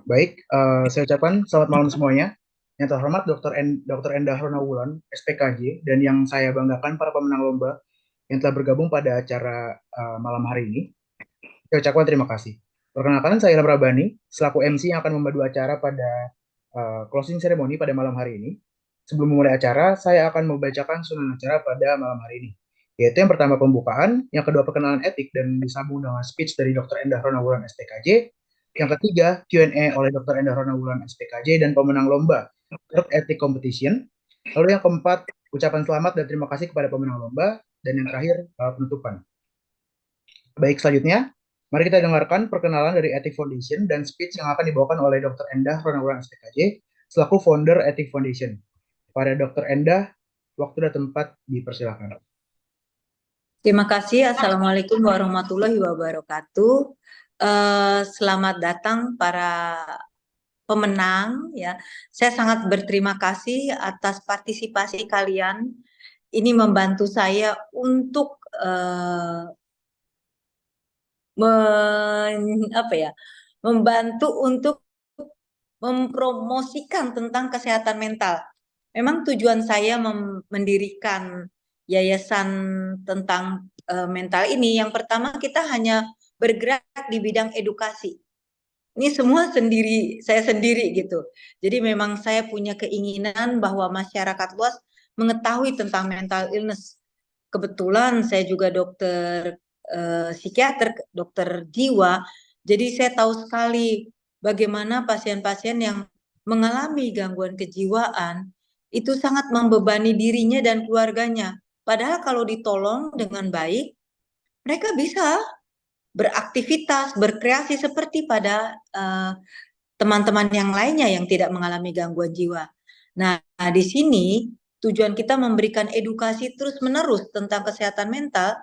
Baik, saya ucapkan selamat malam semuanya. Yang terhormat Dr. Endah Ronawulan, SPKJ, dan yang saya banggakan para pemenang lomba yang telah bergabung pada acara malam hari ini. Saya ucapkan terima kasih. Perkenalkan, saya Ilham Rabani, selaku MC yang akan memandu acara pada closing ceremony pada malam hari ini. Sebelum memulai acara, saya akan membacakan susunan acara pada malam hari ini. Yaitu yang pertama pembukaan, yang kedua perkenalan etik dan disambung dengan speech dari Dr. Endah Ronawulan SPKJ, yang ketiga Q&A oleh Dr. Endah Ronawulan SPKJ dan pemenang lomba Truk Etik Competition. Lalu yang keempat, ucapan selamat dan terima kasih kepada pemenang lomba, dan yang terakhir penutupan. Baik, selanjutnya mari kita dengarkan perkenalan dari Ethic Foundation dan speech yang akan dibawakan oleh Dr. Endah Ronawulan SPKJ selaku founder Ethic Foundation. Pada Dr. Endah, waktu dan tempat dipersilakan. Terima kasih. Assalamualaikum warahmatullahi wabarakatuh. Selamat datang para pemenang ya. Saya sangat berterima kasih atas partisipasi kalian. Ini membantu saya untuk membantu untuk mempromosikan tentang kesehatan mental. Memang tujuan saya mendirikan yayasan tentang mental ini, yang pertama kita hanya bergerak di bidang edukasi. Ini semua saya sendiri gitu. Jadi memang saya punya keinginan bahwa masyarakat luas mengetahui tentang mental illness. Kebetulan saya juga dokter psikiater, dokter jiwa. Jadi saya tahu sekali bagaimana pasien-pasien yang mengalami gangguan kejiwaan itu sangat membebani dirinya dan keluarganya. Padahal kalau ditolong dengan baik, mereka bisa beraktivitas, berkreasi seperti pada teman-teman yang lainnya yang tidak mengalami gangguan jiwa. Nah, di sini tujuan kita memberikan edukasi terus-menerus tentang kesehatan mental.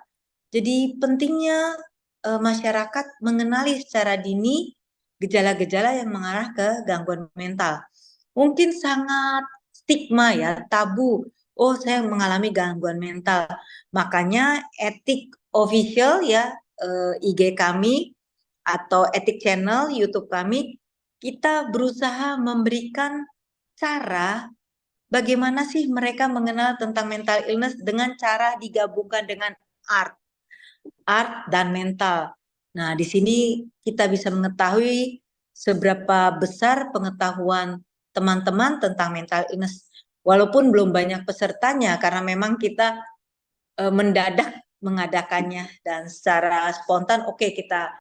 Jadi pentingnya masyarakat mengenali secara dini gejala-gejala yang mengarah ke gangguan mental. Mungkin sangat stigma ya, tabu. Oh, saya mengalami gangguan mental. Makanya etik official ya, IG kami atau etik channel YouTube kami, kita berusaha memberikan cara bagaimana sih mereka mengenal tentang mental illness dengan cara digabungkan dengan art dan mental. Nah, di sini kita bisa mengetahui seberapa besar pengetahuan teman-teman tentang mental illness. Walaupun belum banyak pesertanya karena memang kita mendadak mengadakannya dan secara spontan kita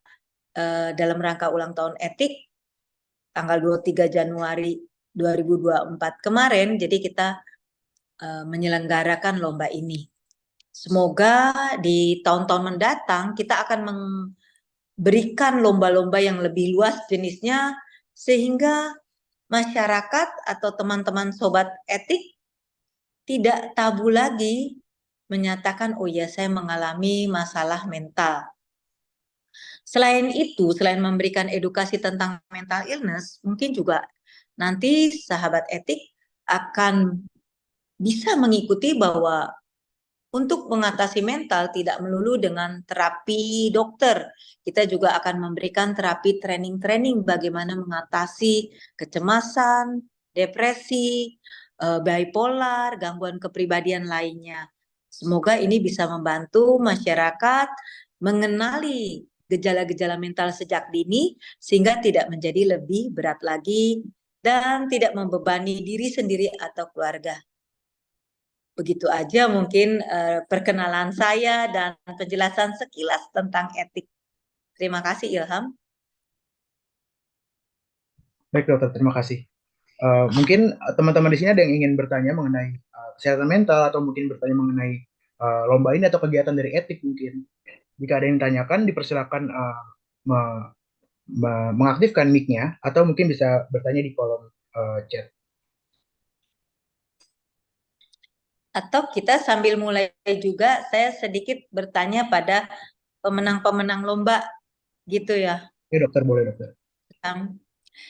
dalam rangka ulang tahun etik tanggal 23 Januari 2024 kemarin, jadi kita menyelenggarakan lomba ini. Semoga di tahun-tahun mendatang kita akan memberikan lomba-lomba yang lebih luas jenisnya sehingga masyarakat atau teman-teman sobat etik tidak tabu lagi menyatakan, oh ya saya mengalami masalah mental. Selain itu, selain memberikan edukasi tentang mental illness, mungkin juga nanti sahabat etik akan bisa mengikuti bahwa untuk mengatasi mental tidak melulu dengan terapi dokter. Kita juga akan memberikan terapi training-training bagaimana mengatasi kecemasan, depresi, bipolar, gangguan kepribadian lainnya. Semoga ini bisa membantu masyarakat mengenali gejala-gejala mental sejak dini sehingga tidak menjadi lebih berat lagi dan tidak membebani diri sendiri atau keluarga. Begitu aja mungkin perkenalan saya dan penjelasan sekilas tentang etik. Terima kasih Ilham. Baik dokter, terima kasih. Mungkin teman-teman di sini ada yang ingin bertanya mengenai kesehatan mental atau mungkin bertanya mengenai lomba ini atau kegiatan dari etik mungkin. Jika ada yang ditanyakan, dipersilakan mengaktifkan mic-nya atau mungkin bisa bertanya di kolom chat. Atau kita sambil mulai juga, saya sedikit bertanya pada pemenang-pemenang lomba, gitu ya. Ya dokter, boleh dokter.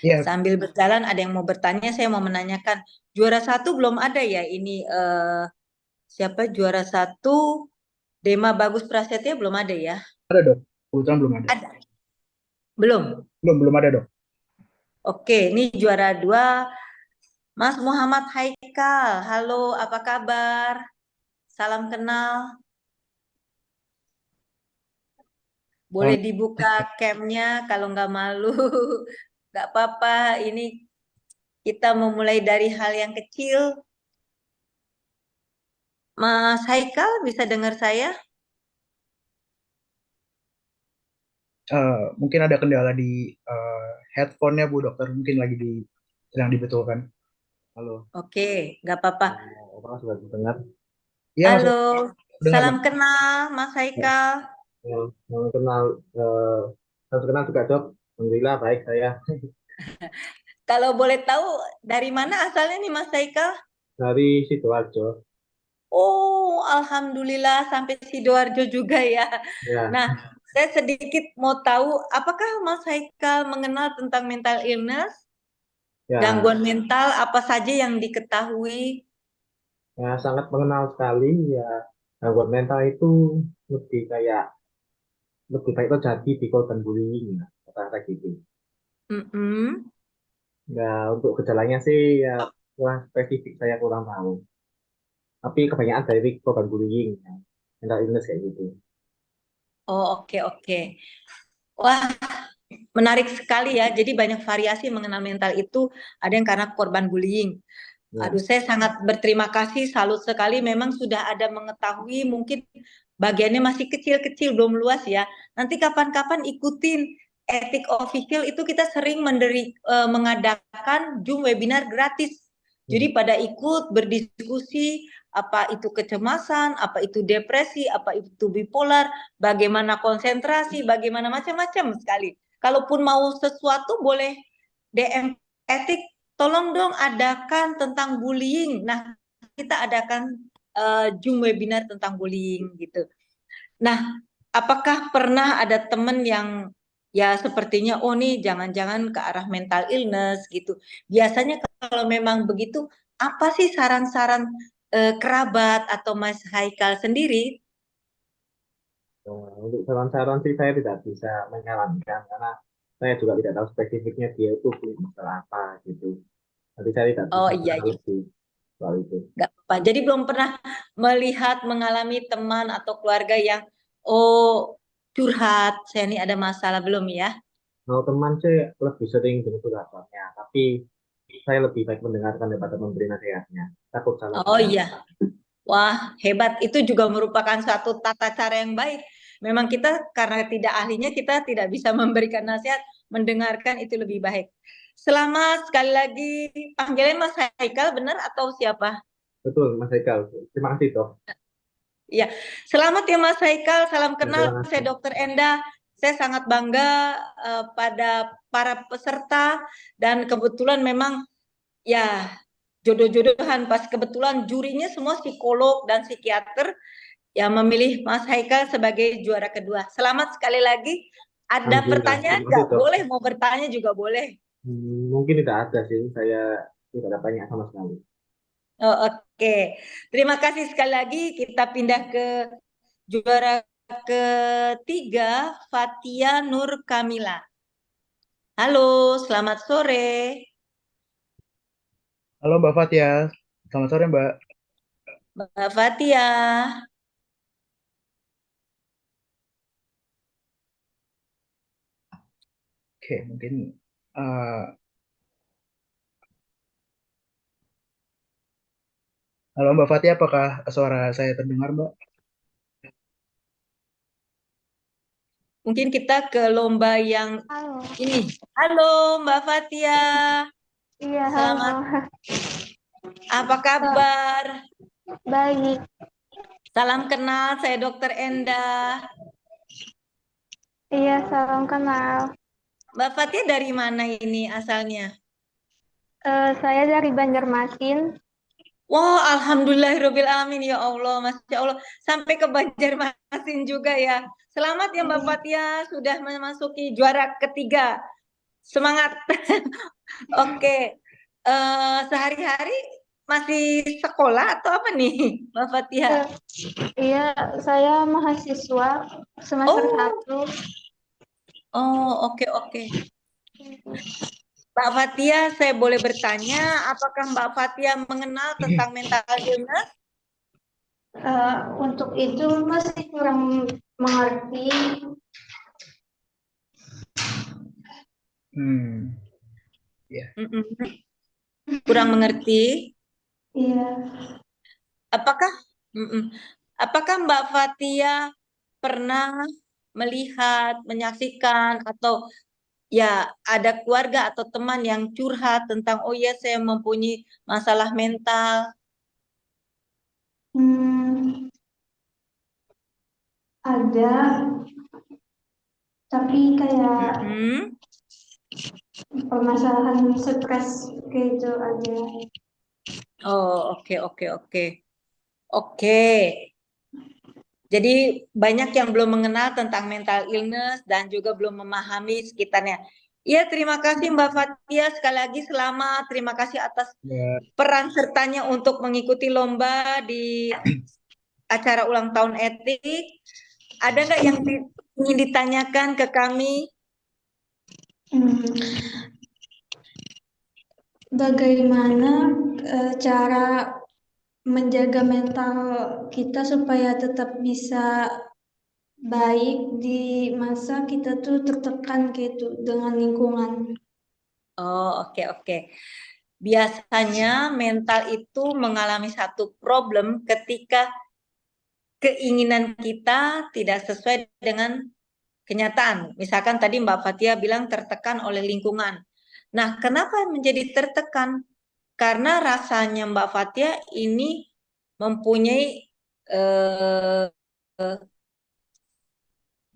Ya, Sambil berjalan ada yang mau bertanya, saya mau menanyakan. Juara satu belum ada ya ini, siapa juara satu? Dema Bagus Prasetya belum ada ya? ada dok. Kebetulan belum ada. Ada. Belum. Belum ada dok. Oke, ini juara 2, Mas Muhammad Haikal. Halo, apa kabar? Salam kenal. Boleh Eh, dibuka camnya kalau nggak malu. Nggak apa-apa, ini kita memulai dari hal yang kecil. Mas Haikal, bisa dengar saya? Mungkin ada kendala di headphone-nya Bu Dokter, mungkin lagi sedang dibetulkan. Halo. Oke, nggak apa-apa. Apa sudah dengar? Iya Halo, masuk dengar salam Mas. kenal Mas Haikal. Yang kenal, saya kenal juga dok. Alhamdulillah baik saya Kalau boleh tahu dari mana asalnya nih Mas Haikal? dari Sidoarjo. Oh, Alhamdulillah sampai Sidoarjo juga ya. Ya, Nah, saya sedikit mau tahu, apakah Mas Haikal mengenal tentang mental illness, ya, gangguan mental, apa saja yang diketahui? ya sangat mengenal sekali ya. Gangguan mental itu lebih kayak lebih baik terjadi di korban bullying ya, kata gitu. Mm-mm. Ya untuk gejalanya sih ya kurang spesifik saya kurang tahu. Tapi kebanyakan dari korban bullying, ya. Mental illness kayak gitu. Oh, oke, oke. Wah, menarik sekali ya. Jadi banyak variasi mengenal mental itu. Ada yang karena korban bullying. Aduh, Ya, saya sangat berterima kasih, salut sekali. Memang sudah ada mengetahui, mungkin bagiannya masih kecil-kecil, belum luas ya. Nanti kapan-kapan ikutin Etik Official itu kita sering mengadakan Zoom webinar gratis. hmm. Jadi pada ikut berdiskusi apa itu kecemasan, apa itu depresi, apa itu bipolar, bagaimana konsentrasi, bagaimana macam-macam sekali. Kalaupun mau sesuatu boleh DM Etik, tolong dong adakan tentang bullying. Nah, kita adakan Zoom webinar tentang bullying gitu. Nah, apakah pernah ada teman yang ya sepertinya oh nih jangan-jangan ke arah mental illness gitu. Biasanya kalau memang begitu, apa sih saran-saran kerabat atau Mas Haikal sendiri? Untuk saran-saran sih saya tidak bisa menyarankan karena saya juga tidak tahu spesifiknya dia itu punya masalah apa gitu. Nanti saya tidak Oh bisa iya, mengenal iya, lebih soal itu. nggak apa. Jadi belum pernah melihat, mengalami teman atau keluarga yang oh curhat, saya ini ada masalah belum ya? Kalau teman sih lebih sering dengar curhatannya, tapi saya lebih baik mendengarkan daripada memberi nasihatnya. Takut salah Oh paham. iya, wah, hebat. Itu juga merupakan suatu tata cara yang baik. Memang kita karena tidak ahlinya, kita tidak bisa memberikan nasihat, mendengarkan itu lebih baik. Selamat sekali lagi. Panggilan Mas Haikal benar atau siapa? Betul, Mas Haikal. Terima kasih, Dok. Ya, selamat ya Mas Haikal. Salam Ya, kenal. terima Saya kasih. Dokter Enda. Saya sangat bangga pada para peserta dan kebetulan memang ya jodoh-jodohan pas kebetulan jurinya semua psikolog dan psikiater yang memilih Mas Haikal sebagai juara kedua. Selamat sekali lagi. Ada Alhamdulillah. pertanyaan Terima kasih, nggak? Dok. Boleh, mau bertanya juga boleh. Mungkin tidak ada sih. Saya tidak ada banyak sama sekali. Oh, oke. Terima kasih sekali lagi. Kita pindah ke juara ketiga, Fatia Nur Kamila. Halo, selamat sore. Halo Mbak Fatia, selamat sore Mbak. Mbak Fatia. Oke, mungkin eh, halo Mbak Fatia, apakah suara saya terdengar Mbak? Mungkin kita ke lomba yang Halo. ini. Halo, Mbak Fatia. Iya, halo. Selamat, apa kabar? Baik. Salam kenal, saya Dokter Enda. Iya, salam kenal. Mbak Fatia dari mana ini asalnya? Saya dari Banjarmasin. Wah, alhamdulillahirabbil alamin ya Allah, Masya Allah. Sampai ke Banjarmasin juga ya. Selamat ya Mbak Fatia sudah memasuki juara ketiga. Semangat. Oke. Sehari-hari masih sekolah atau apa nih, Mbak Fatia? Eh, iya, saya mahasiswa semester Oh, 1. Oh, oke, oke. Mbak Fatia, saya boleh bertanya, apakah Mbak Fatia mengenal tentang mental illness? Untuk itu masih kurang mengerti. Ya. Mm-mm. Kurang mengerti. Iya. Apakah mm-mm. Apakah Mbak Fatia pernah melihat, menyaksikan, atau ya ada keluarga atau teman yang curhat tentang, oh ya saya mempunyai masalah mental? Ada, tapi kayak Mm-mm. permasalahan stres gitu aja. Oh, oke, oke, oke. Oke. Jadi banyak yang belum mengenal tentang mental illness dan juga belum memahami sekitarnya. Iya, terima kasih Mbak Fatia. Sekali lagi selamat. Terima kasih atas Ya. peran sertanya untuk mengikuti lomba di acara ulang tahun etik. Ada nggak yang ingin ditanyakan ke kami? Bagaimana cara menjaga mental kita supaya tetap bisa baik di masa kita tuh tertekan gitu dengan lingkungan? Oh, oke, oke. Biasanya mental itu mengalami satu problem ketika keinginan kita tidak sesuai dengan kenyataan. Misalkan tadi Mbak Fatia bilang tertekan oleh lingkungan. Nah, kenapa menjadi tertekan? Karena rasanya Mbak Fatia ini mempunyai eh,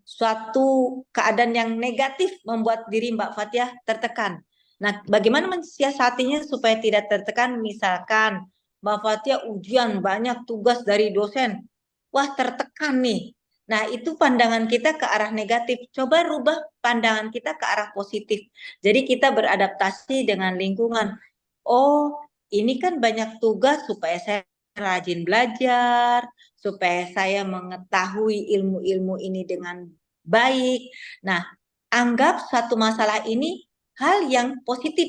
suatu keadaan yang negatif membuat diri Mbak Fatia tertekan. Nah, bagaimana mensiasatinya supaya tidak tertekan? Misalkan Mbak Fatia ujian banyak tugas dari dosen, wah tertekan nih. Nah, itu pandangan kita ke arah negatif. Coba rubah pandangan kita ke arah positif. Jadi kita beradaptasi dengan lingkungan. Oh, ini kan banyak tugas supaya saya rajin belajar, supaya saya mengetahui ilmu-ilmu ini dengan baik. Nah, anggap satu masalah ini hal yang positif.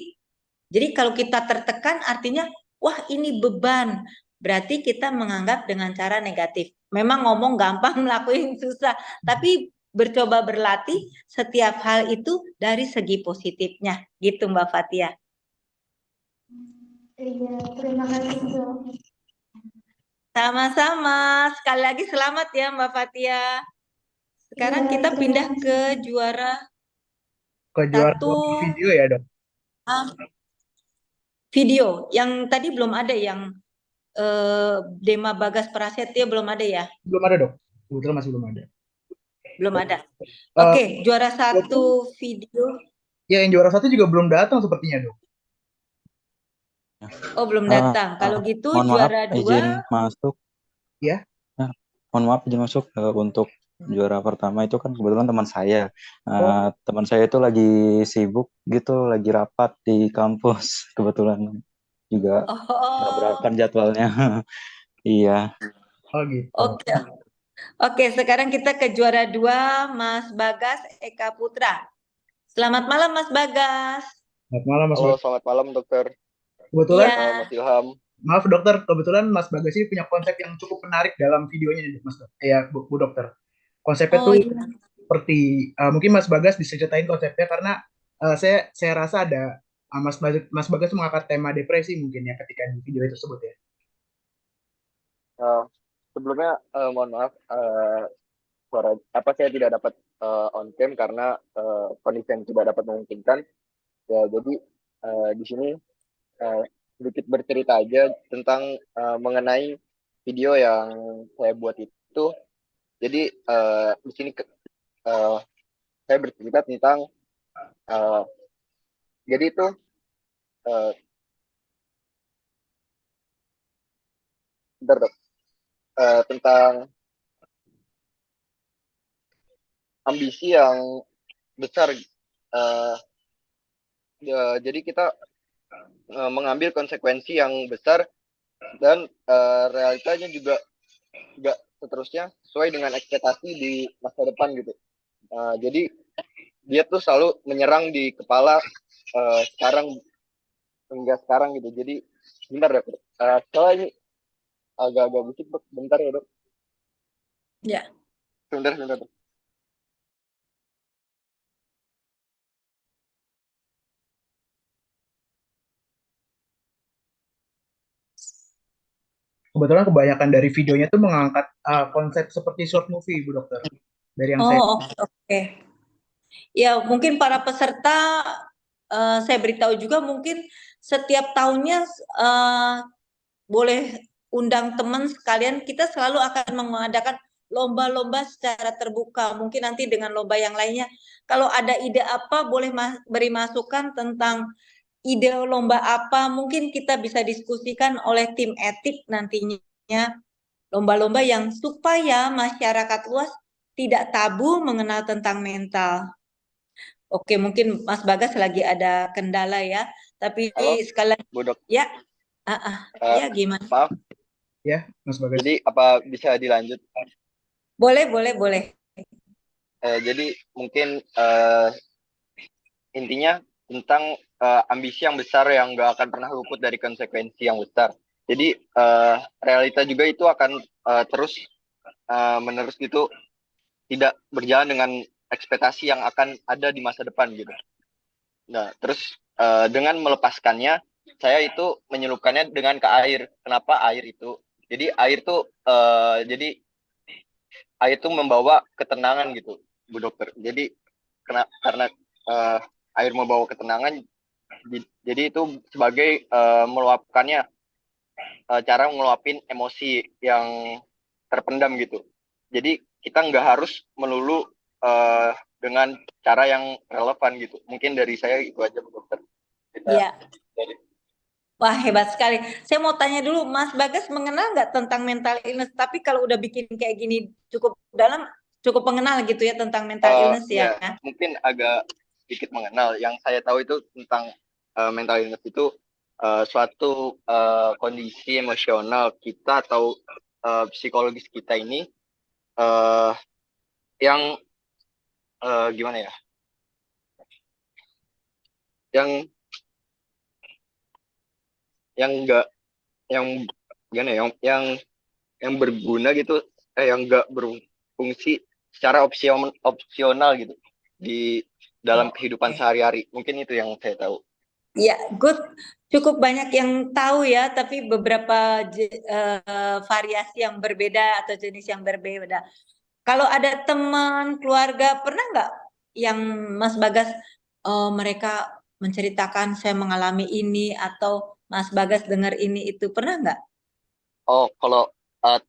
Jadi kalau kita tertekan artinya, wah ini beban. Berarti kita menganggap dengan cara negatif. Memang ngomong gampang, melakukan susah. Tapi bercoba berlatih setiap hal itu dari segi positifnya. Gitu Mbak Fatia. Iya, terima kasih dok. Sama-sama. Sekali lagi selamat ya Mbak Fatia. Sekarang Iya, kita terima pindah ke kasih. juara Ke juara satu video ya, Dok? video. Yang tadi belum ada yang Dema Bagas Prasetya belum ada ya? Belum ada, Dok. Kebetulan masih belum ada. Belum ada. Eh, Oke, juara satu video. Ya, yang juara satu juga belum datang sepertinya, Dok. Oh, belum datang. Kalau gitu Mohon maaf, juara izin dua. masuk. Ya. Mohon maaf, izin masuk untuk juara pertama itu kan kebetulan teman saya. Oh. Teman saya itu lagi sibuk gitu, lagi rapat di kampus. Kebetulan juga Oh, tabrakan jadwalnya. Iya. Oh gitu. oke. Oke, sekarang kita ke juara dua, Mas Bagas Eka Putra. Selamat malam, Mas Bagas. Selamat malam, Mas Halo, Bagas. selamat malam dokter. Kebetulan, Iya. Mas Ilham. maaf dokter, kebetulan Mas Bagas ini punya konsep yang cukup menarik dalam videonya nih, Mas. Ya, Bu Dokter. Konsepnya Oh tuh iya. seperti mungkin Mas Bagas bisa ceritain konsepnya karena saya rasa ada Mas Bagas mengangkat tema depresi mungkin ya ketika di video tersebut ya. Sebelumnya mohon maaf, saya tidak dapat on cam karena kondisi yang tidak dapat memungkinkan. Ya, jadi di sini sedikit bercerita aja tentang mengenai video yang saya buat itu. Jadi di sini saya bercerita tentang jadi itu bentar, Dok. Tentang ambisi yang besar. Jadi kita mengambil konsekuensi yang besar dan realitanya juga nggak seterusnya sesuai dengan ekspektasi di masa depan gitu. Jadi dia tuh selalu menyerang di kepala sekarang hingga sekarang gitu. Jadi bentar ya, soalnya ini agak-agak busik, Dok. Bentar ya, Dok. Ya. Sebentar. Kebetulan kebanyakan dari videonya tuh mengangkat konsep seperti short movie, Bu Dokter. Dari yang saya Oh, oke. Ya, mungkin para peserta saya beritahu juga mungkin setiap tahunnya boleh undang teman sekalian, kita selalu akan mengadakan lomba-lomba secara terbuka. Mungkin nanti dengan lomba yang lainnya, kalau ada ide apa boleh beri masukan tentang ide lomba apa, mungkin kita bisa diskusikan oleh tim etik nantinya. Lomba-lomba yang supaya masyarakat luas tidak tabu mengenal tentang mental. Oke, mungkin Mas Bagas lagi ada kendala ya, tapi Halo, sekali lagi Bu Dok. ya, Eh, ya gimana? maaf, ya, Mas Bagas. jadi apa bisa dilanjut? Boleh. Jadi mungkin intinya tentang ambisi yang besar yang nggak akan pernah luput dari konsekuensi yang besar. Jadi realita juga itu akan terus menerus gitu, tidak berjalan dengan ekspektasi yang akan ada di masa depan gitu. Nah, terus dengan melepaskannya, saya itu menyelupkannya dengan ke air. Kenapa air itu? Jadi air tuh air tuh membawa ketenangan gitu, Bu Dokter. Jadi karena air membawa ketenangan, jadi itu sebagai meluapkannya, cara ngeluapin emosi yang terpendam gitu. Jadi kita nggak harus melulu dengan cara yang relevan gitu. Mungkin dari saya itu aja, Bu Dokter. Iya. Wah, hebat sekali. Saya mau tanya dulu, Mas Bagas mengenal nggak tentang mental illness? Tapi kalau udah bikin kayak gini cukup dalam, cukup mengenal gitu ya tentang mental illness ya. Ya, mungkin agak sedikit mengenal. Yang saya tahu itu tentang mental illness itu suatu kondisi emosional kita atau psikologis kita ini yang gimana ya? Yang enggak, yang gimana ya? Yang berguna gitu, yang enggak berfungsi secara opsional gitu di dalam kehidupan sehari-hari. Mungkin itu yang saya tahu. Ya, good. Cukup banyak yang tahu ya, tapi beberapa variasi yang berbeda atau jenis yang berbeda. Kalau ada teman, keluarga, pernah nggak yang Mas Bagas mereka menceritakan saya mengalami ini atau Mas Bagas dengar ini itu, pernah nggak? Oh, kalau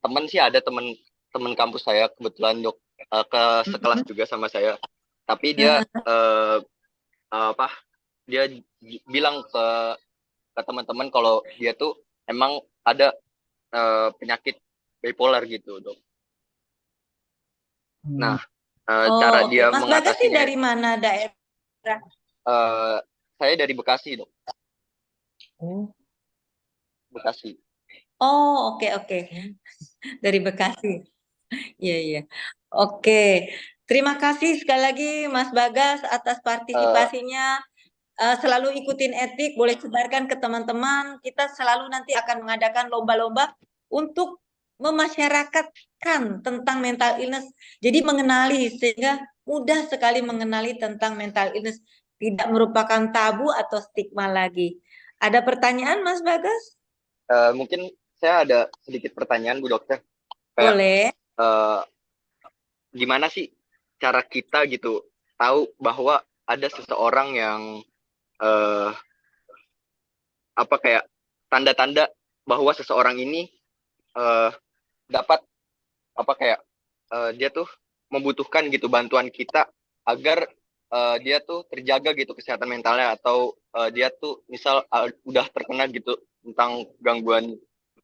teman sih ada teman kampus saya kebetulan, Dok, ke sekelas juga sama saya. Tapi dia apa? Dia bilang ke teman-teman kalau dia tuh emang ada penyakit bipolar gitu, Dok. Nah, cara dia Mas Bagas sih mengatasinya, dari mana daerah? saya dari Bekasi, Dok. Bekasi. Oh, oke. Dari Bekasi. Iya. Oke. Terima kasih sekali lagi Mas Bagas atas partisipasinya. Selalu ikutin etik, boleh sebarkan ke teman-teman. Kita selalu nanti akan mengadakan lomba-lomba untuk memasyarakatkan tentang mental illness. Jadi mengenali, sehingga mudah sekali mengenali tentang mental illness. Tidak merupakan tabu atau stigma lagi. Ada pertanyaan Mas Bagas? Mungkin saya ada sedikit pertanyaan, Bu Dokter. Boleh. Gimana sih cara kita gitu tahu bahwa ada seseorang yang apa kayak tanda-tanda bahwa seseorang ini dapat apa kayak dia tuh membutuhkan gitu bantuan kita agar dia tuh terjaga gitu kesehatan mentalnya, atau dia tuh misal udah terkena gitu tentang gangguan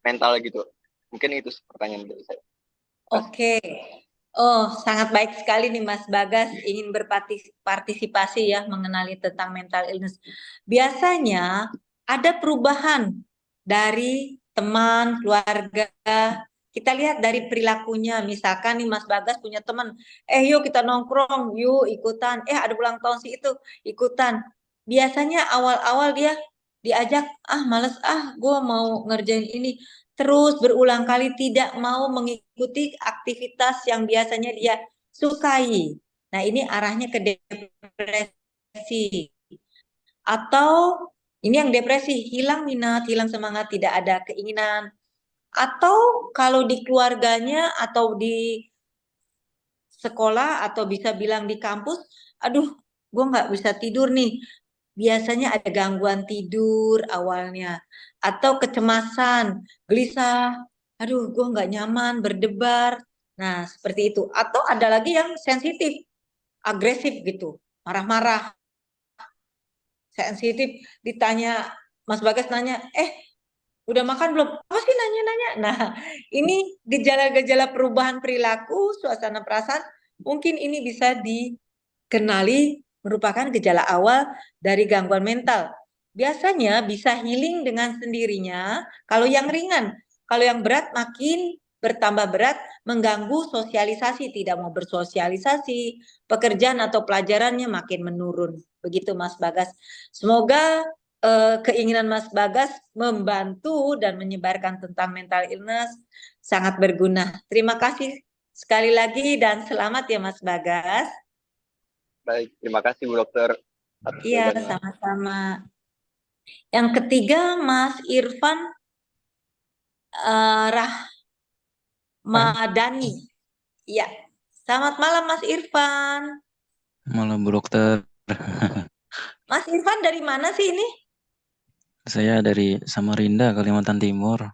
mental gitu. Mungkin itu pertanyaan dari saya. Oke. Oh, sangat baik sekali nih Mas Bagas ingin berpartisipasi ya mengenali tentang mental illness. Biasanya ada perubahan dari teman, keluarga Kita lihat dari perilakunya, misalkan nih Mas Bagas punya teman, yuk kita nongkrong, yuk ikutan, ada ulang tahun si itu, ikutan. Biasanya awal-awal dia diajak, males gue mau ngerjain ini. Terus berulang kali tidak mau mengikuti aktivitas yang biasanya dia sukai. Nah ini arahnya ke depresi. Atau ini yang depresi, hilang minat, hilang semangat, tidak ada keinginan. Atau kalau di keluarganya atau di sekolah atau bisa bilang di kampus, aduh, gue nggak bisa tidur nih. Biasanya ada gangguan tidur awalnya. Atau kecemasan, gelisah, aduh, gue nggak nyaman, berdebar. Nah, seperti itu. Atau ada lagi yang sensitif, agresif gitu, marah-marah, sensitif, ditanya, Mas Bagas nanya, udah makan belum? Apa sih nanya-nanya? Nah, ini gejala-gejala perubahan perilaku, suasana perasaan, mungkin ini bisa dikenali merupakan gejala awal dari gangguan mental. Biasanya bisa healing dengan sendirinya kalau yang ringan. Kalau yang berat makin bertambah berat, mengganggu sosialisasi, tidak mau bersosialisasi, pekerjaan atau pelajarannya makin menurun. Begitu Mas Bagas. Semoga keinginan Mas Bagas membantu dan menyebarkan tentang mental illness sangat berguna. Terima kasih sekali lagi dan selamat ya Mas Bagas. Baik, terima kasih Bu Dokter atas Iya, jawabannya. sama-sama. Yang ketiga Mas Irfan Rahmadani. Iya. Selamat malam Mas Irfan. Malam Bu Dokter. Mas Irfan dari mana sih ini? Saya dari Samarinda, Kalimantan Timur.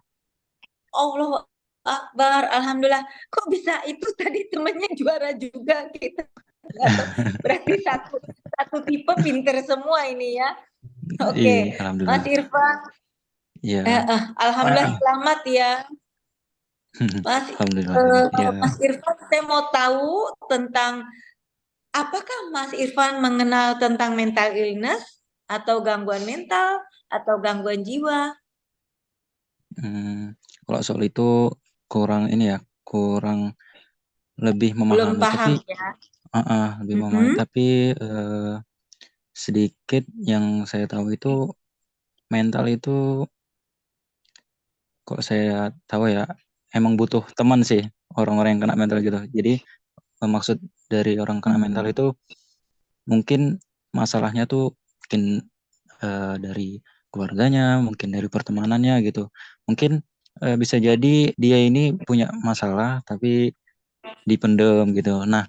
Allah Akbar, Alhamdulillah. Kok bisa itu tadi temennya juara juga kita? Berarti satu tipe pinter semua ini ya. Oke, Iya, alhamdulillah. Mas Irfan. Iya. Alhamdulillah selamat ya. Alhamdulillah. Ya. Mas Irfan, saya mau tahu tentang apakah Mas Irfan mengenal tentang mental illness atau gangguan mental atau gangguan jiwa? Kalau soal itu kurang ini ya, kurang lebih Belum memahami. paham Tapi ya. lebih memahami. Tapi sedikit yang saya tahu itu mental itu, kok saya tahu ya, emang butuh teman sih orang-orang yang kena mental gitu. Jadi maksud dari orang kena mental itu mungkin masalahnya tuh mungkin dari keluarganya, mungkin dari pertemanannya gitu. Mungkin bisa jadi dia ini punya masalah tapi dipendem gitu. Nah,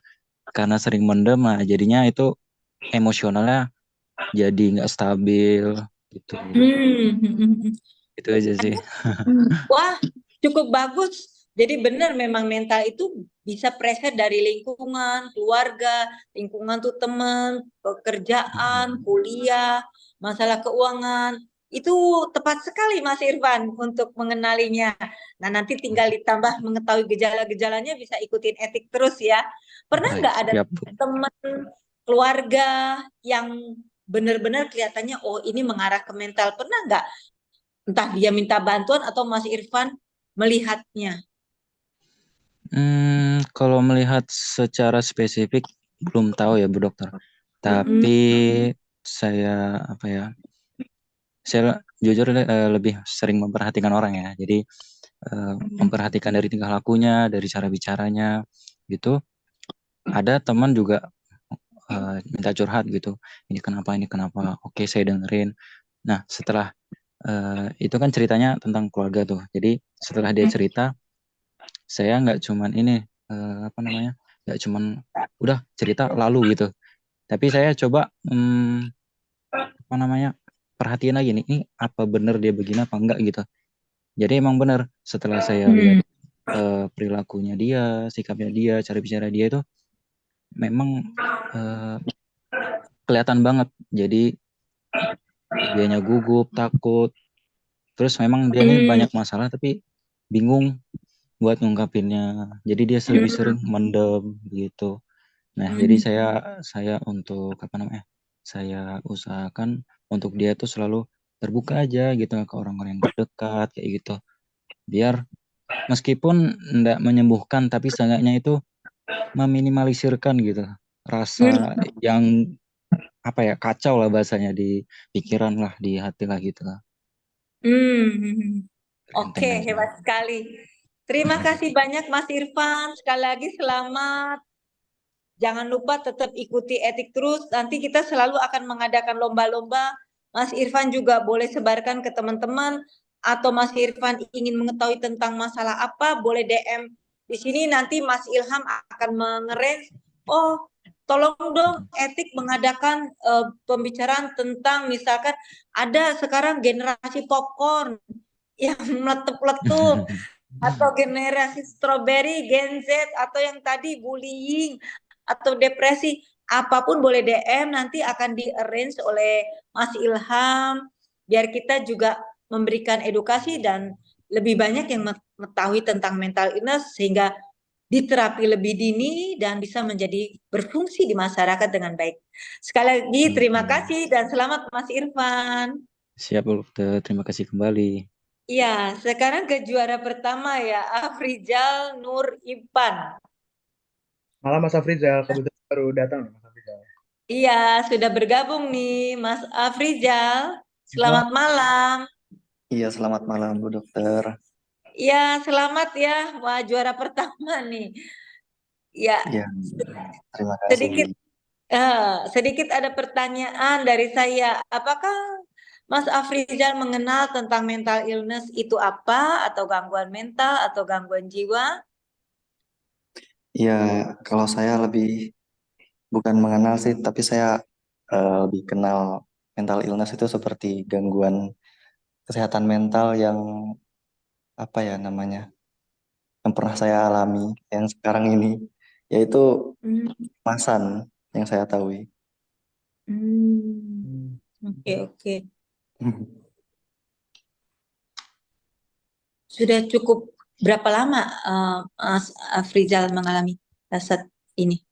karena sering mendem, nah jadinya itu emosionalnya jadi nggak stabil gitu. Itu aja sih. Wah, cukup bagus. Jadi benar memang mental itu bisa pressure dari lingkungan, keluarga, lingkungan tuh teman, pekerjaan, kuliah, masalah keuangan. Itu tepat sekali Mas Irfan untuk mengenalinya. Nah, nanti tinggal ditambah mengetahui gejala-gejalanya bisa ikutin etik terus ya. Pernah Baik, nggak ada siap. teman, keluarga yang benar-benar kelihatannya, oh ini mengarah ke mental. Pernah nggak? Entah dia minta bantuan atau Mas Irfan melihatnya. Kalau melihat secara spesifik belum tahu ya Bu Dokter. Tapi saya saya jujur lebih sering memperhatikan orang ya. Jadi memperhatikan dari tingkah lakunya, dari cara bicaranya gitu. Ada teman juga minta curhat gitu. Ini kenapa? Oke, saya dengerin. Nah, setelah itu kan ceritanya tentang keluarga tuh. Jadi setelah dia cerita, saya nggak cuman ini nggak cuman udah cerita lalu gitu. Tapi saya coba perhatiin lagi nih, ini apa bener dia begini apa enggak gitu. Jadi emang bener setelah saya lihat perilakunya dia, sikapnya dia, cara bicara dia itu memang kelihatan banget. Jadi dianya gugup, takut. Terus memang dia nih banyak masalah tapi bingung buat ngungkapinnya. Jadi dia lebih sering mendem gitu. Nah, jadi saya untuk saya usahakan untuk dia tuh selalu terbuka aja gitu ke orang-orang yang terdekat kayak gitu. Biar meskipun enggak menyembuhkan, tapi seenggaknya itu meminimalisirkan gitu rasa yang apa ya, kacau lah bahasanya di pikiran lah, di hati lah gitu lah. Oke, Enteng aja. hebat sekali. Terima kasih banyak Mas Irfan. Sekali lagi selamat. Jangan lupa tetap ikuti etik terus. Nanti kita selalu akan mengadakan lomba-lomba. Mas Irfan juga boleh sebarkan ke teman-teman. Atau Mas Irfan ingin mengetahui tentang masalah apa, boleh DM di sini. Nanti Mas Ilham akan mengerange. Oh, tolong dong etik mengadakan pembicaraan tentang misalkan ada sekarang generasi popcorn yang meletup-letup atau generasi strawberry, Gen Z, atau yang tadi bullying atau depresi, apapun boleh DM, nanti akan di-arrange oleh Mas Ilham biar kita juga memberikan edukasi dan lebih banyak yang mengetahui tentang mental illness sehingga diterapi lebih dini dan bisa menjadi berfungsi di masyarakat dengan baik. Sekali lagi terima kasih dan selamat Mas Irfan. Siap dokter, terima kasih kembali. Iya, sekarang ke juara pertama ya, Afrizal Nur Ipan. Malam Mas Afrizal, kebetulan baru datang Mas Afrizal. Iya, sudah bergabung nih Mas Afrizal. Selamat malam. Iya, selamat malam Bu Dokter. Iya, selamat ya. Wah, juara pertama nih. Ya, Iya, terima kasih. sedikit ada pertanyaan dari saya. Apakah Mas Afrizal mengenal tentang mental illness itu apa? Atau gangguan mental atau gangguan jiwa? Iya, kalau saya lebih bukan mengenal sih, tapi saya lebih kenal mental illness itu seperti gangguan kesehatan mental yang apa ya namanya, yang pernah saya alami, yang sekarang ini, yaitu kecemasan yang saya tahu. Oke. Sudah cukup berapa lama Mas Afrizal mengalami rasa ini?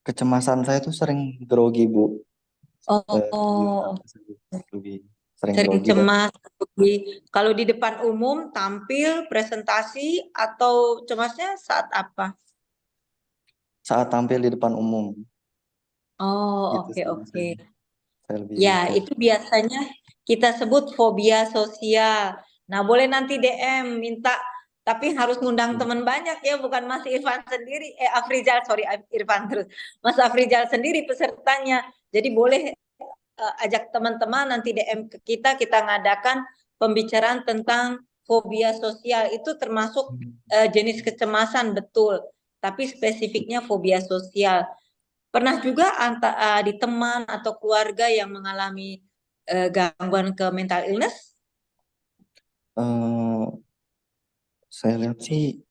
Kecemasan saya tuh sering grogi, Bu. Oh, Lebih sering sering grogi dan cemas. Kalau di depan umum, tampil, presentasi, atau cemasnya saat apa? saat tampil di depan umum. Oh, Gitu oke. sih, saya lebih Ya, fokus. itu biasanya kita sebut fobia sosial. Nah, boleh nanti DM minta, tapi harus ngundang teman banyak ya, bukan Mas Irfan sendiri. Afrizal, sorry, Irfan terus. Mas Afrizal sendiri pesertanya. Jadi boleh ajak teman-teman nanti DM ke kita ngadakan pembicaraan tentang fobia sosial. Itu termasuk jenis kecemasan, betul. Tapi spesifiknya fobia sosial. Pernah juga di teman atau keluarga yang mengalami gangguan ke mental illness? Saya lihat sih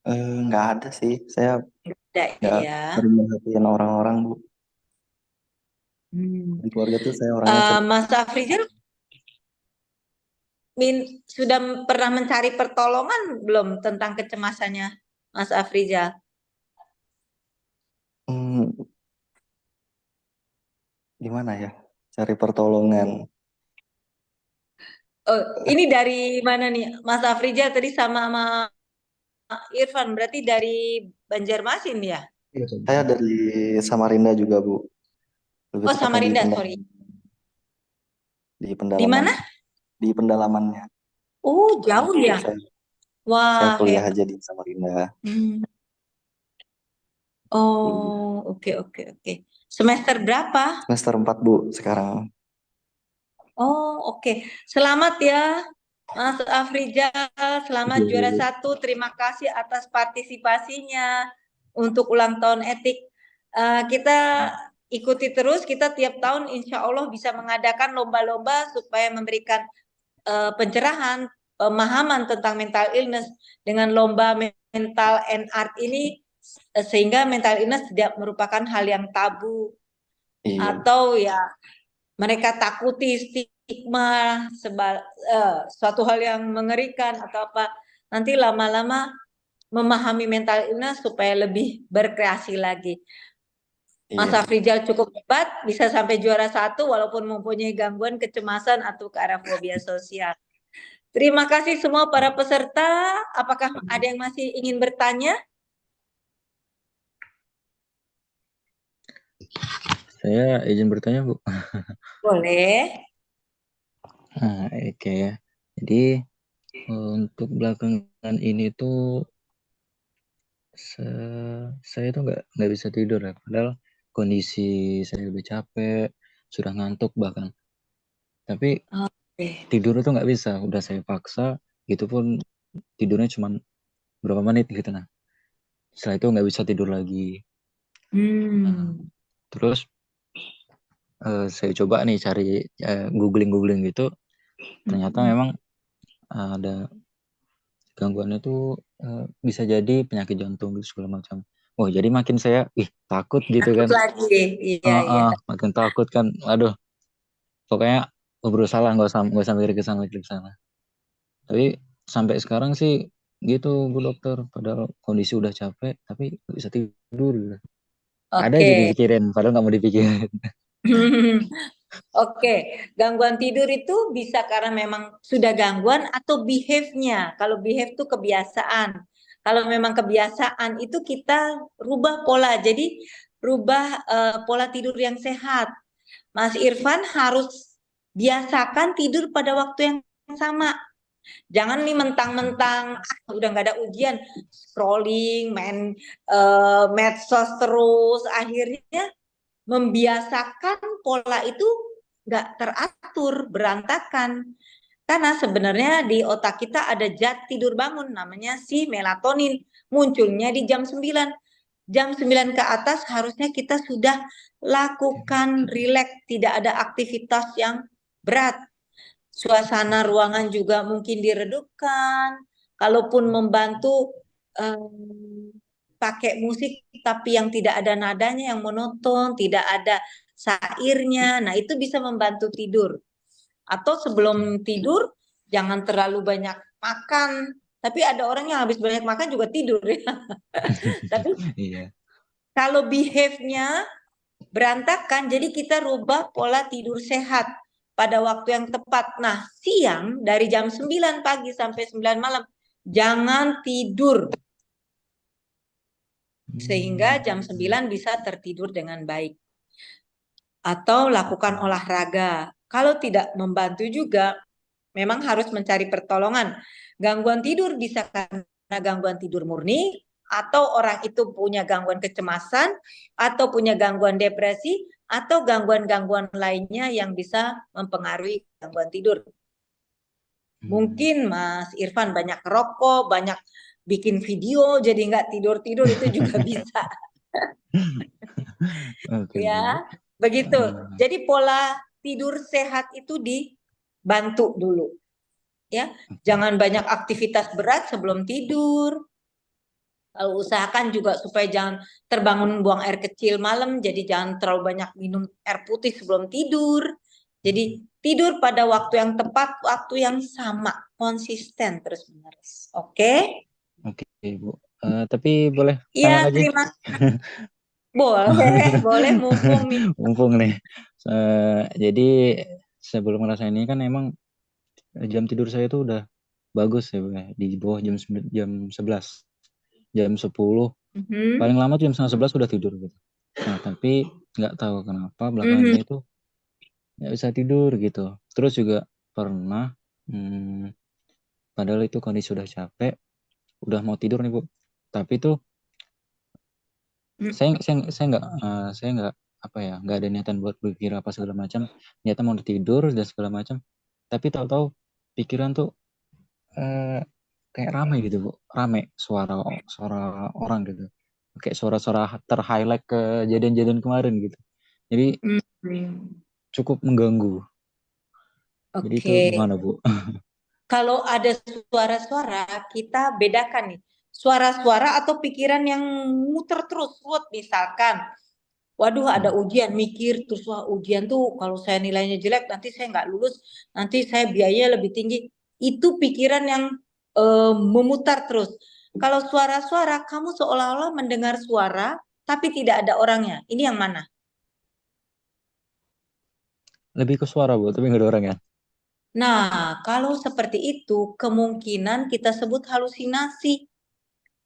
nggak ada sih. Saya Tidak nggak ya. sering merhatiin orang-orang, Bu. Di keluarga tuh saya orangnya Mas Afrizal sudah pernah mencari pertolongan belum tentang kecemasannya, Mas Afrizal? gimana ya cari pertolongan. Oh, ini dari mana nih, Mas Afrizal tadi sama Irfan, berarti dari Banjarmasin ya? Saya dari Samarinda juga, Bu. Lebih Oh, tepatnya Samarinda, sorry. di Di pendalaman. mana? Di pendalamannya. Oh, jauh ya. Saya Wah, kuliah aja di Samarinda. Oh, oke. Semester berapa? Semester 4, Bu, sekarang. Oh, oke. Selamat ya, Mas Afrizal. Selamat juara 1. Terima kasih atas partisipasinya untuk ulang tahun etik. Kita ikuti terus. Kita tiap tahun insya Allah bisa mengadakan lomba-lomba supaya memberikan pencerahan, pemahaman tentang mental illness dengan lomba mental and art ini, sehingga mental illness tidak merupakan hal yang tabu atau ya mereka takuti stigma suatu hal yang mengerikan atau apa. Nanti lama-lama memahami mental illness supaya lebih berkreasi lagi. Mas Afrizal cukup hebat, bisa sampai juara 1 walaupun mempunyai gangguan kecemasan atau ke arah fobia sosial. Terima kasih semua para peserta. Apakah ada yang masih ingin bertanya? Saya izin bertanya, Bu. Boleh. Nah, oke ya. Jadi untuk belakangan ini tuh saya tuh nggak bisa tidur ya. Padahal kondisi saya udah capek, sudah ngantuk bahkan. Tapi Oke. tidur itu nggak bisa. Udah saya paksa, itu pun tidurnya cuma berapa menit gitu. Nah, setelah itu nggak bisa tidur lagi. Nah, terus saya coba nih cari googling gitu. Ternyata memang ada gangguannya tuh bisa jadi penyakit jantung gitu segala macam. Oh, jadi makin saya takut gitu Takut kan. lagi. Iya, iya. Makin takut kan. Aduh, pokoknya berusaha lah nggak usah mikir ke sana. Tapi sampai sekarang sih gitu Bu Dokter. Padahal kondisi udah capek, tapi nggak bisa tidur gitu. Ada aja Oke. dipikirin, padahal nggak mau dipikirin. Oke, gangguan tidur itu bisa karena memang sudah gangguan atau behave-nya. Kalau behave itu kebiasaan. Kalau memang kebiasaan itu kita rubah pola. Jadi rubah pola tidur yang sehat. Mas Irfan harus biasakan tidur pada waktu yang sama. Jangan nih mentang-mentang udah nggak ada ujian, scrolling, main medsos terus, akhirnya membiasakan pola itu nggak teratur, berantakan. Karena sebenarnya di otak kita ada zat tidur bangun namanya si melatonin, munculnya di jam 9. Jam 9 ke atas harusnya kita sudah lakukan rileks, tidak ada aktivitas yang berat. Suasana ruangan juga mungkin diredupkan. Kalaupun membantu pakai musik tapi yang tidak ada nadanya, yang monoton, tidak ada sairnya. Nah, itu bisa membantu tidur. Atau sebelum tidur jangan terlalu banyak makan. Tapi ada orang yang habis banyak makan juga tidur ya. Tapi Iya. kalau behave-nya berantakan, jadi kita rubah pola tidur sehat pada waktu yang tepat. Nah, siang dari jam 9 pagi sampai 9 malam jangan tidur. Sehingga jam 9 bisa tertidur dengan baik. Atau lakukan olahraga. Kalau tidak membantu juga, memang harus mencari pertolongan. Gangguan tidur bisa karena gangguan tidur murni, atau orang itu punya gangguan kecemasan, atau punya gangguan depresi, atau gangguan-gangguan lainnya yang bisa mempengaruhi gangguan tidur. Mungkin Mas Irfan banyak rokok, banyak bikin video, jadi nggak tidur-tidur, itu juga bisa. Oke, Ya, begitu. Jadi pola tidur sehat itu dibantu dulu. Ya, jangan banyak aktivitas berat sebelum tidur. Kalau usahakan juga supaya jangan terbangun buang air kecil malam, jadi jangan terlalu banyak minum air putih sebelum tidur. Jadi tidur pada waktu yang tepat, waktu yang sama, konsisten terus-menerus. Oke? Oke, Bu. Tapi boleh tanya Iya, lagi? terima kasih. Boleh mumpung nih. Mumpung nih. Jadi sebelum ngerasain ini kan emang jam tidur saya tuh udah bagus ya, Bu, ya. Di bawah jam 11. Jam 10. Paling lama tuh jam setengah 11 udah tidur gitu. Nah, tapi nggak tahu kenapa belakangan ini tuh nggak bisa tidur gitu. Terus juga pernah, padahal itu kondisi udah capek, udah mau tidur nih Bu. Tapi tuh saya nggak apa ya, nggak ada niatan buat berpikir apa segala macam. Niatan mau tidur dan segala macam. Tapi tahu-tahu pikiran tuh kayak ramai gitu Bu, ramai suara orang gitu, kayak suara-suara ter-highlight kejadian-jadian kemarin gitu. Jadi cukup mengganggu. Jadi itu Oke. gimana Bu? Kalau ada suara-suara, kita bedakan nih. Suara-suara atau pikiran yang muter terus, misalkan, waduh ada ujian, mikir terus, wah ujian tuh kalau saya nilainya jelek nanti saya nggak lulus, nanti saya biayanya lebih tinggi. Itu pikiran yang memutar terus. Kalau suara-suara, kamu seolah-olah mendengar suara tapi tidak ada orangnya. Ini yang mana? Lebih ke suara Bu, tapi nggak ada orang ya. Nah, kalau seperti itu, kemungkinan kita sebut halusinasi.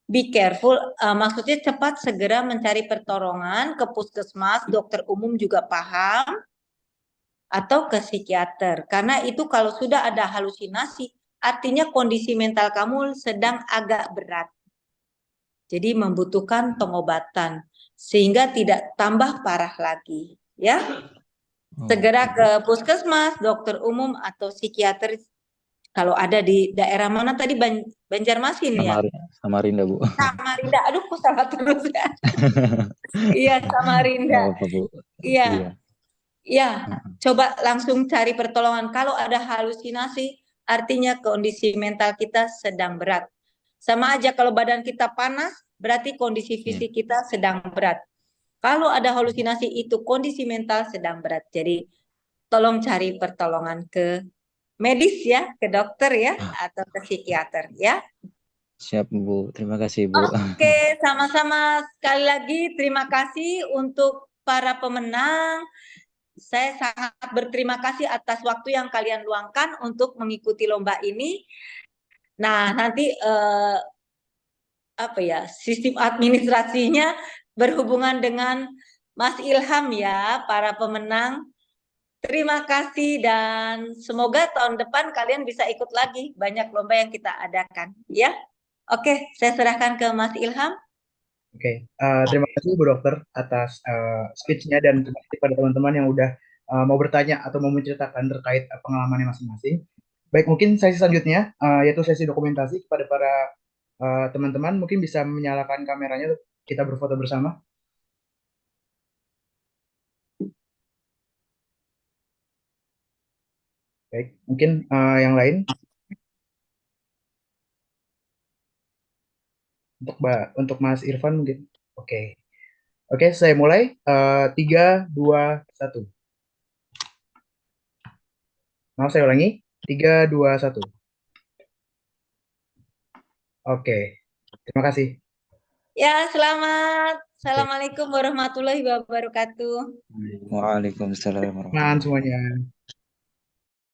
Be careful, maksudnya cepat segera mencari pertolongan ke puskesmas, dokter umum juga paham, atau ke psikiater. Karena itu kalau sudah ada halusinasi, artinya kondisi mental kamu sedang agak berat. Jadi membutuhkan pengobatan, sehingga tidak tambah parah lagi. Ya, segera ke puskesmas, dokter umum, atau psikiater. Kalau ada di daerah mana tadi, Banjarmasin ya? Samarinda, Bu. Samarinda, aduh kok salah terus ya. Iya, Samarinda. Nggak apa-apa, Bu. Iya, Iya. iya. Coba langsung cari pertolongan. Kalau ada halusinasi, artinya kondisi mental kita sedang berat. Sama aja kalau badan kita panas, berarti kondisi fisik kita sedang berat. Kalau ada halusinasi, itu kondisi mental sedang berat. Jadi tolong cari pertolongan ke medis ya, ke dokter ya, atau ke psikiater ya. Siap, Bu. Terima kasih, Bu. Oke, sama-sama. Sekali lagi terima kasih untuk para pemenang. Saya sangat berterima kasih atas waktu yang kalian luangkan untuk mengikuti lomba ini. Nah, nanti sistem administrasinya berhubungan dengan Mas Ilham ya, para pemenang. Terima kasih dan semoga tahun depan kalian bisa ikut lagi banyak lomba yang kita adakan ya. Oke, saya serahkan ke Mas Ilham. Oke, terima kasih Bu Dokter atas speech-nya dan terima kasih pada teman-teman yang udah mau bertanya atau mau menceritakan terkait pengalamannya masing-masing. Baik, mungkin sesi selanjutnya yaitu sesi dokumentasi kepada para teman-teman mungkin bisa menyalakan kameranya kita berfoto bersama. Baik, mungkin yang lain untuk Mas Irfan mungkin. Oke. Oke, saya mulai. 3, 2, 1. Maaf, saya ulangi. 3, 2, 1. Oke, terima kasih. Ya, selamat. Assalamualaikum warahmatullahi wabarakatuh. Waalaikumsalam warahmatullahi Teman wabarakatuh. semuanya.